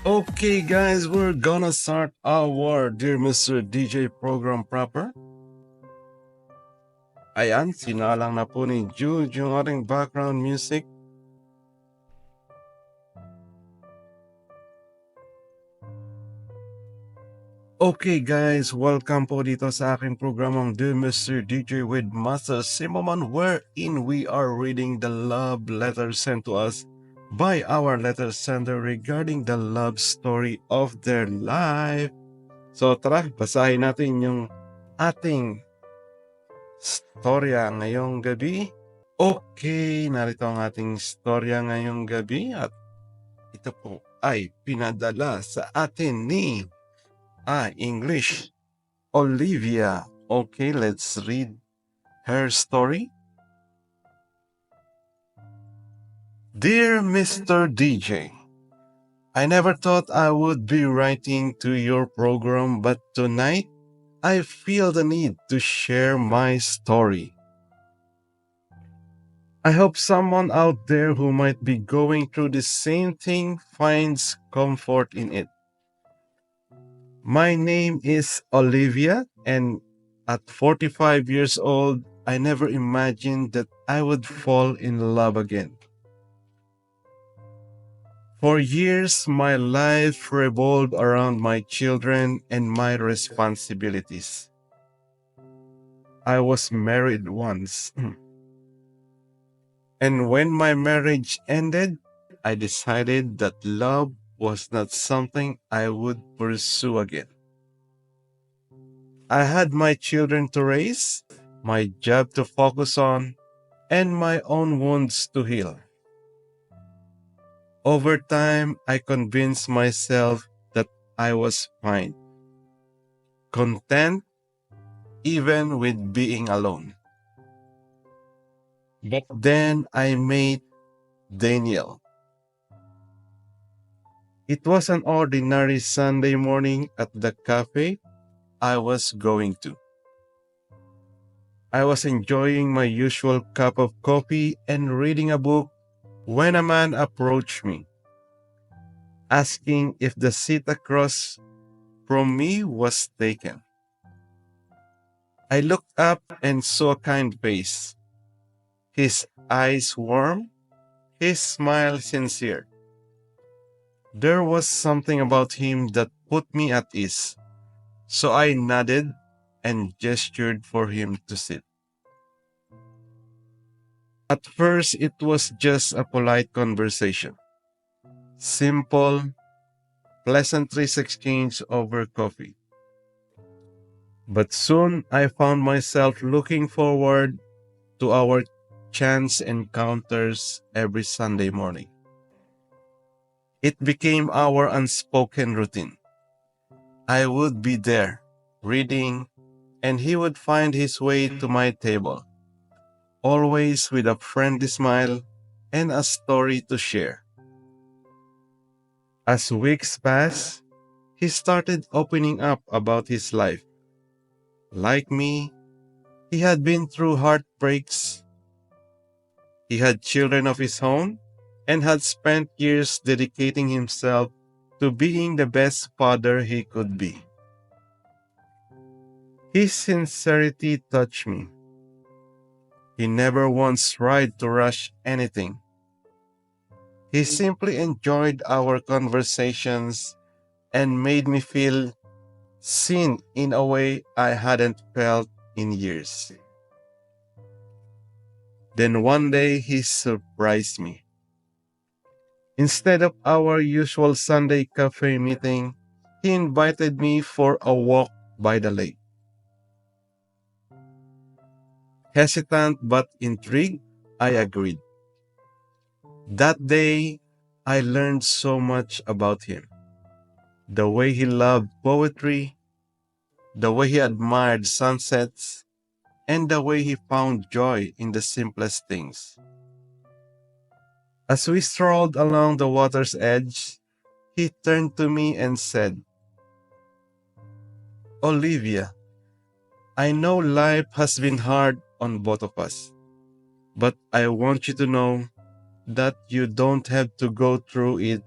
Okay, guys, we're gonna start our Dear Mr. DJ program proper. Ayan, sinalang na po ni Jude yung ating background music. Okay guys, welcome po dito sa aking programang Dear Mr. DJ with Master Simoman, wherein we are reading the love letters sent to us by our letter sender regarding the love story of their life. So tara, basahin natin yung ating storya ngayong gabi. Okay, narito ang ating storya ngayong gabi at ito po ay pinadala sa atin ni English Olivia. Okay, let's read her story. Dear Mr. DJ, I never thought I would be writing to your program, but tonight I feel the need to share my story. I hope someone out there who might be going through the same thing finds comfort in it. My name is Olivia, and at 45 years old, I never imagined that I would fall in love again. For years, my life revolved around my children and my responsibilities. I was married once. And when my marriage ended, I decided that love was not something I would pursue again. I had my children to raise, my job to focus on, and my own wounds to heal. Over time, I convinced myself that I was fine, content even with being alone. But then I met Daniel. It was an ordinary Sunday morning at the cafe I was going to. I was enjoying my usual cup of coffee and reading a book when a man approached me, asking if the seat across from me was taken. I looked up and saw a kind face, his eyes warm, his smile sincere. There was something about him that put me at ease, so I nodded and gestured for him to sit. At first, it was just a polite conversation. Simple, pleasantries exchanged over coffee. But soon I found myself looking forward to our chance encounters every Sunday morning. It became our unspoken routine. I would be there, reading, and he would find his way to my table, always with a friendly smile and a story to share. As weeks passed, he started opening up about his life. Like me, he had been through heartbreaks. He had children of his own and had spent years dedicating himself to being the best father he could be. His sincerity touched me. He never once tried to rush anything. He simply enjoyed our conversations and made me feel seen in a way I hadn't felt in years. Then one day he surprised me. Instead of our usual Sunday cafe meeting, he invited me for a walk by the lake. Hesitant but intrigued, I agreed. That day, I learned so much about him. The way he loved poetry, the way he admired sunsets, and the way he found joy in the simplest things. As we strolled along the water's edge, he turned to me and said, Olivia, I know life has been hard on both of us, but I want you to know that you don't have to go through it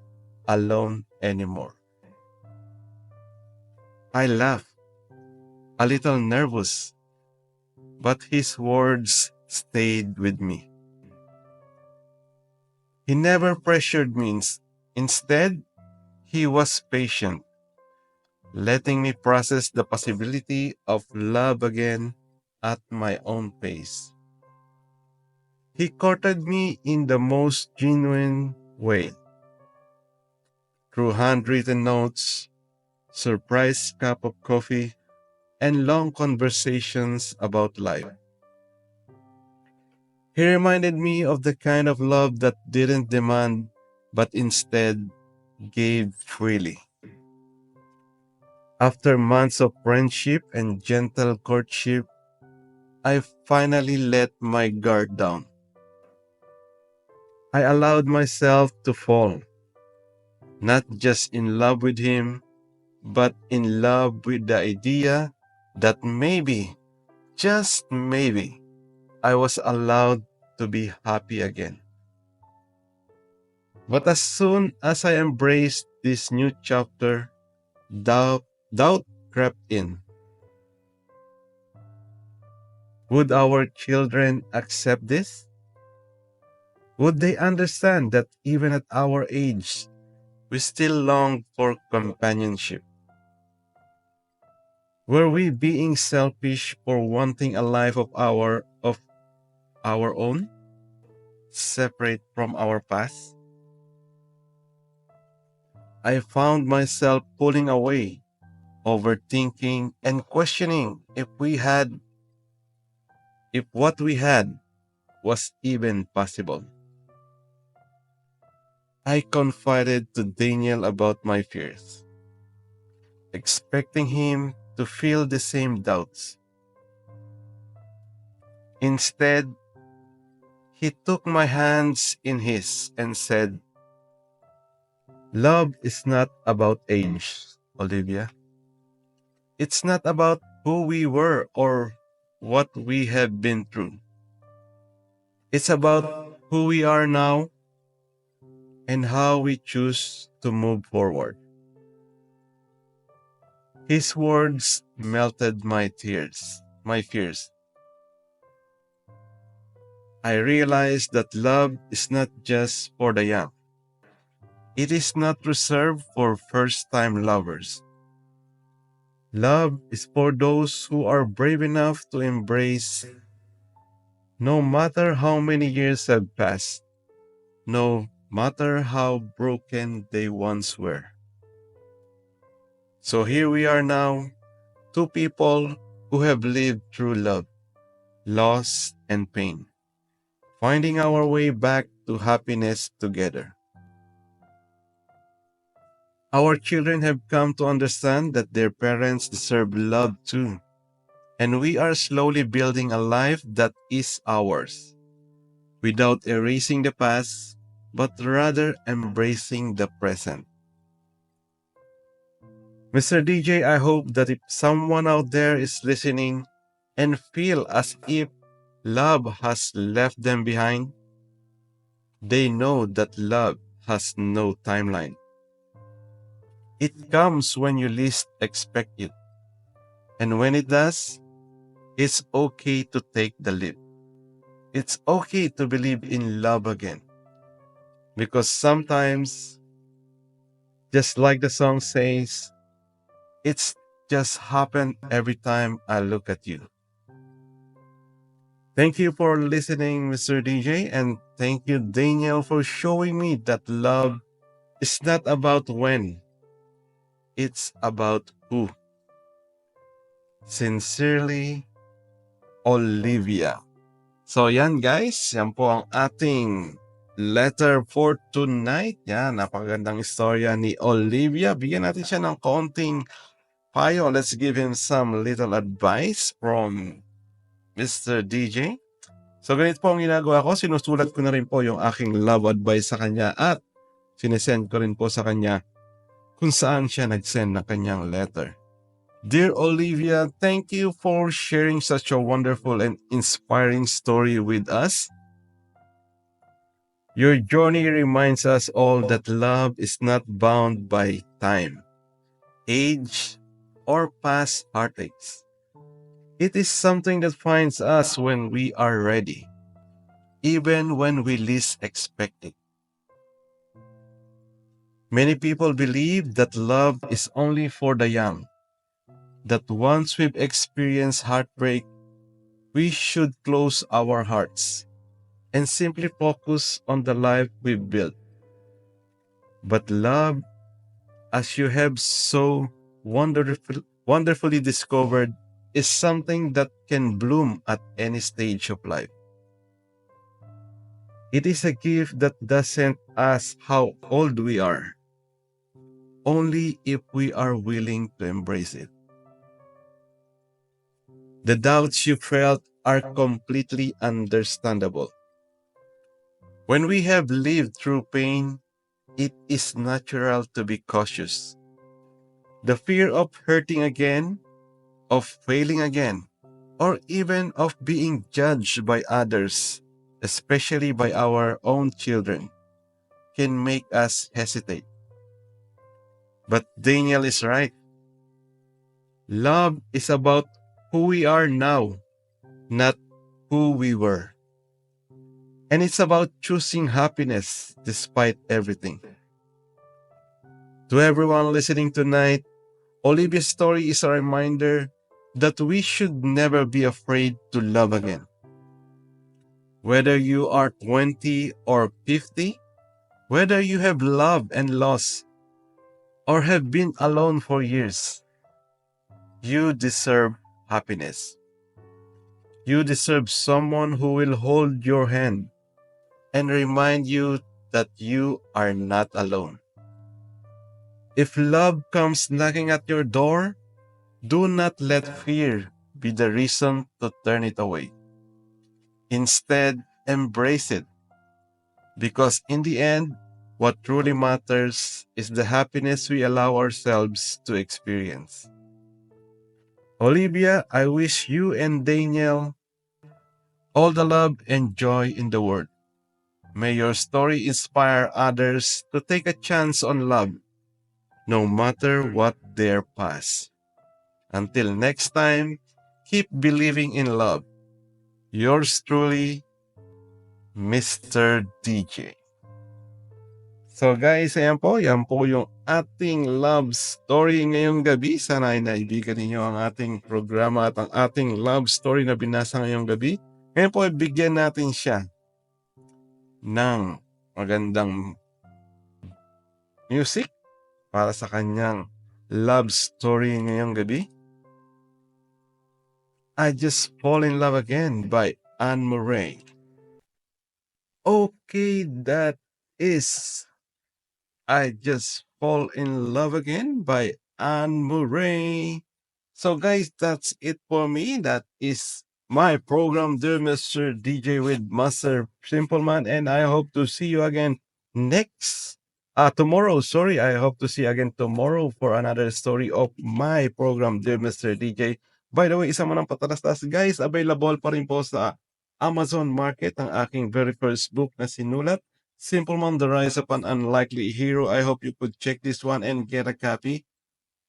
alone anymore. I laughed, a little nervous, but his words stayed with me. He never pressured me. Instead, he was patient, letting me process the possibility of love again at my own pace. He courted me in the most genuine way, through handwritten notes, surprise cup of coffee, and long conversations about life. He reminded me of the kind of love that didn't demand but instead gave freely. After months of friendship and gentle courtship, I finally let my guard down. I allowed myself to fall, not just in love with him, but in love with the idea that maybe, just maybe, I was allowed to be happy again. But as soon as I embraced this new chapter, doubt, doubt crept in. Would our children accept this? Would they understand that even at our age, we still long for companionship? Were we being selfish for wanting a life of our own, separate from our past? I found myself pulling away, overthinking and questioning if what we had was even possible. I confided to Daniel about my fears, expecting him to feel the same doubts. Instead, he took my hands in his and said, "Love is not about age, Olivia. It's not about who we were or what we have been through. It's about who we are now and how we choose to move forward." His words melted my fears. I realized that love is not just for the young. It is not reserved for first-time lovers. Love is for those who are brave enough to embrace no matter how many years have passed, no matter how broken they once were. So here we are now, two people who have lived through love, loss, and pain, finding our way back to happiness together. Our children have come to understand that their parents deserve love too, and we are slowly building a life that is ours, without erasing the past, but rather embracing the present. Mr. DJ, I hope that if someone out there is listening and feel as if love has left them behind, they know that love has no timeline. It comes when you least expect it. And when it does, it's okay to take the leap. It's okay to believe in love again. Because sometimes, just like the song says, it's just happened every time I look at you. Thank you for listening, Mr. DJ, and thank you, Daniel, for showing me that love is not about when, it's about who. Sincerely, Olivia. So yan guys, yan po ang ating letter for tonight. Yan, napakagandang istorya ni Olivia. Bigyan natin siya ng konting payo. Let's give him some little advice from Mr. DJ. So ganito po ang ginagawa ko. Sinusulat ko na rin po yung aking love advice sa kanya at sinesend ko rin po sa kanya kung saan siya nag-send ng kanyang letter. Dear Olivia, thank you for sharing such a wonderful and inspiring story with us. Your journey reminds us all that love is not bound by time, age, or past heartaches. It is something that finds us when we are ready, even when we least expect it. Many people believe that love is only for the young, that once we've experienced heartbreak, we should close our hearts and simply focus on the life we've built. But love, as you have so wonderfully discovered, is something that can bloom at any stage of life. It is a gift that doesn't ask how old we are, only if we are willing to embrace it. The doubts you felt are completely understandable. When we have lived through pain, it is natural to be cautious. The fear of hurting again, of failing again, or even of being judged by others, especially by our own children, can make us hesitate. But Daniel is right. Love is about who we are now, not who we were. And it's about choosing happiness despite everything. To everyone listening tonight, Olivia's story is a reminder that we should never be afraid to love again. Whether you are 20 or 50, whether you have loved and lost, or have been alone for years, you deserve happiness. You deserve someone who will hold your hand and remind you that you are not alone. If love comes knocking at your door, do not let fear be the reason to turn it away. Instead, embrace it, because in the end, what truly matters is the happiness we allow ourselves to experience. Olivia, I wish you and Daniel all the love and joy in the world. May your story inspire others to take a chance on love, no matter what their past. Until next time, keep believing in love. Yours truly, Mr. DJ. So guys, yan po yung ating love story ngayong gabi. Sana ay naibigan ninyo ang ating programa at ang ating love story na binasa ngayong gabi. Ngayon po, bigyan natin siya ng magandang music para sa kanyang love story ngayong gabi. I Just Fall in Love Again by Anne Murray. Okay, that is I Just Fall in Love Again by Anne Murray. So guys, that's it for me. That is my program, dear Mr. DJ with Master Simpleman, and I hope to see you again tomorrow. Sorry, I hope to see you again tomorrow for another story of my program, dear Mr. DJ. By the way, isa mo ng patalastas, guys, available pa rin po sa Amazon Market ang aking very first book na sinulat, Simple Man, The Rise of an Unlikely Hero. I hope you could check this one and get a copy.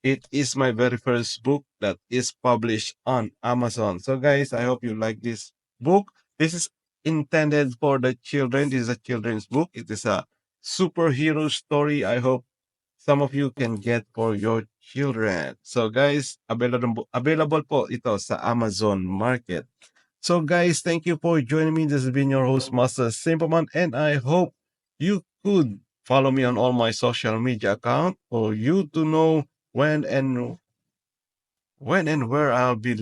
It is my very first book that is published on Amazon. So guys, I hope you like this book. This is intended for the children. This is a children's book. It is a superhero story. I hope some of you can get for your children. So guys, available po ito sa Amazon Market. So guys, thank you for joining me. This has been your host, Master Simpleman, and I hope you could follow me on all my social media account for you to know when and where I'll be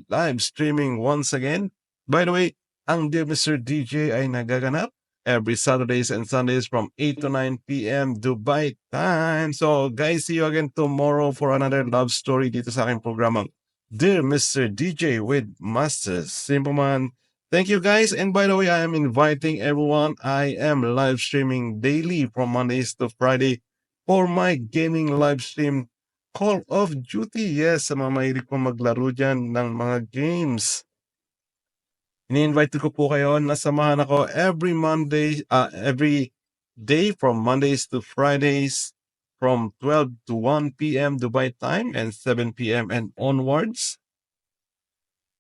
live streaming once again. By the way, ang Dear Mr. DJ ay nagaganap every Saturdays and Sundays from 8 to 9 p.m. Dubai time. So guys, see you again tomorrow for another love story dito sa aking programang Dear Mr. DJ with Master Simpleman. Thank you guys. And by the way, I am inviting everyone. I am live streaming daily from Mondays to Friday for my gaming live stream Call of Duty. Yes, sa mga mahilig po maglaro dyan ng mga games. Ini-invite ko po kayo na samahan ako every day from Mondays to Fridays from 12 to 1 p.m. Dubai time and 7 p.m. and onwards.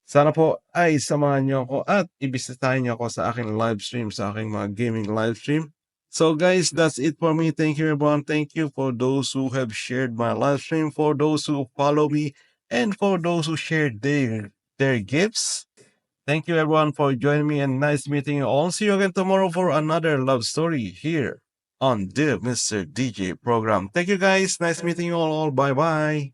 Sana po ay samahan niyo ako at ibisitahin niyo ako sa aking live stream, sa aking mga gaming live stream. So guys, that's it for me. Thank you everyone. Thank you for those who have shared my live stream, for those who follow me, and for those who shared their gifts. Thank you everyone for joining me and nice meeting you all. See you again tomorrow for another love story here on the Mr. DJ program. Thank you guys. Nice meeting you all. Bye bye.